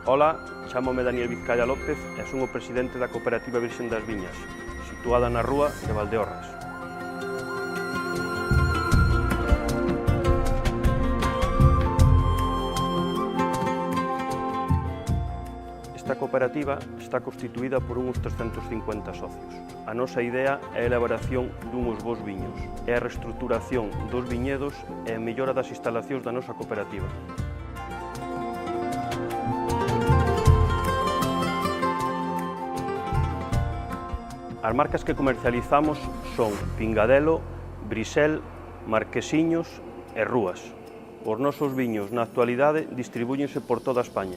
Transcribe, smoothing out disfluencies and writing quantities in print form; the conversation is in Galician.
Ola, chámome Daniel Vizcaya López e son o presidente da Cooperativa Virxen das Viñas, situada na rúa de Valdeorras. Esta cooperativa está constituída por uns 350 socios. A nosa idea é a elaboración dunhos bons viños, é a reestruturación dos viñedos e a mellora das instalacións da nosa cooperativa. As marcas que comercializamos son Pingadelo, Brisel, Marquesiños e Rúas. Os nosos viños na actualidade distribúyense por toda España.